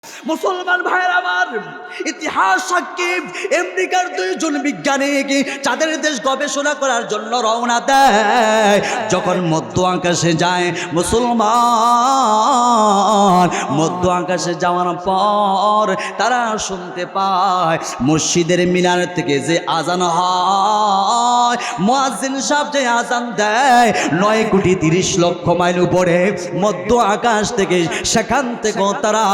মুসলমান ভাইয়ের আমার, ইতিহাস সাক্ষী আমেরিকার দুইজন বিজ্ঞানী চাঁদের দেশ গবেষণা করার জন্য রওনা দেয়। যখন মধ্য আকাশে যায় মুসলমান, মধ্য আকাশে যাওয়ার পর তারা শুনতে পায় মসজিদের মিনার থেকে যে আজান হয়, মুয়াজ্জিন সাহেব যে আজান দেয় 9,30,00,000 মাইল উপরে মধ্য আকাশ থেকে, সেখান থেকে তারা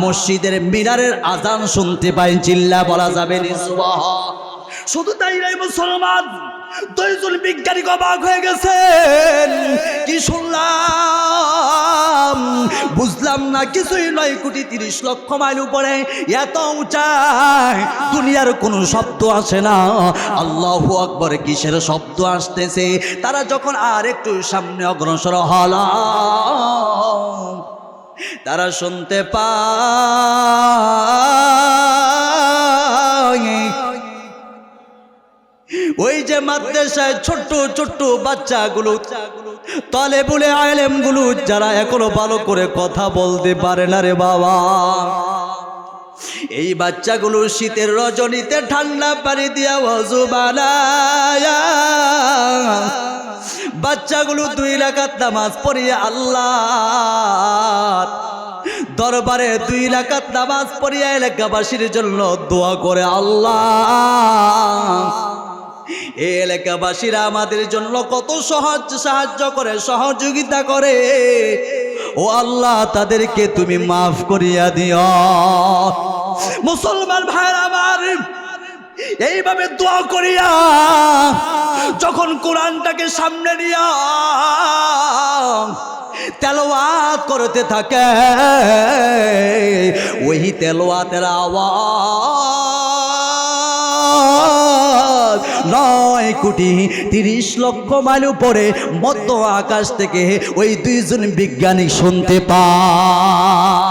মসজিদের মিনারের আজান শুনতে পায়। চিল্লা বলা যাবে না সুবহান। শুধু তাই নয় মুসলমান, দুইজন বিজ্ঞানী অবাক হয়ে গেছেন। কি শুনলাম বুঝলাম না কিছুই। 9,30,00,000 মাইল উপরে এত উঁচায় দুনিয়ার কোনো শব্দ আসে না। আল্লাহু আকবার কিসের শব্দ আসতেছে? তারা যখন আর একটু সামনে অগ্রসর হলো, তারা শুনতে পায় ওই যে মাদ্রাসায় ছোট্ট ছোট্ট বাচ্চাগুলো, তালেবুল ইলমগুলো, যারা এখনো ভালো করে কথা বলতে পারে না রে বাবা, এই বাচ্চাগুলো শীতের রজনীতে ঠান্ডা পানি দিয়া ওযু বানায়া বাচ্চাগুলো 2 রাকাত নামাজ পড়িয়ে আল্লাহ দরবারে 2 রাকাত নামাজ পড়িয়ে এলাকাবাসীর জন্য দোয়া করে, আল্লাহ এই এলাকাবাসীরা আমাদের জন্য কত সাহায্য করে, সহযোগিতা করে, ও আল্লাহ তাদেরকে তুমি মাফ করিয়া দিও। মুসলমান ভাইরা আমার, এইভাবে দোয়া করিয়া যখন কোরআনটাকে সামনে নিয়া তেলাওয়াত করতে থাকে, ওই তেলাওয়াতের আওয়াজ 9,30,00,000 মাইল উপরে মধ্য আকাশ থেকে ওই দুইজন বিজ্ঞানী শুনতে পায়।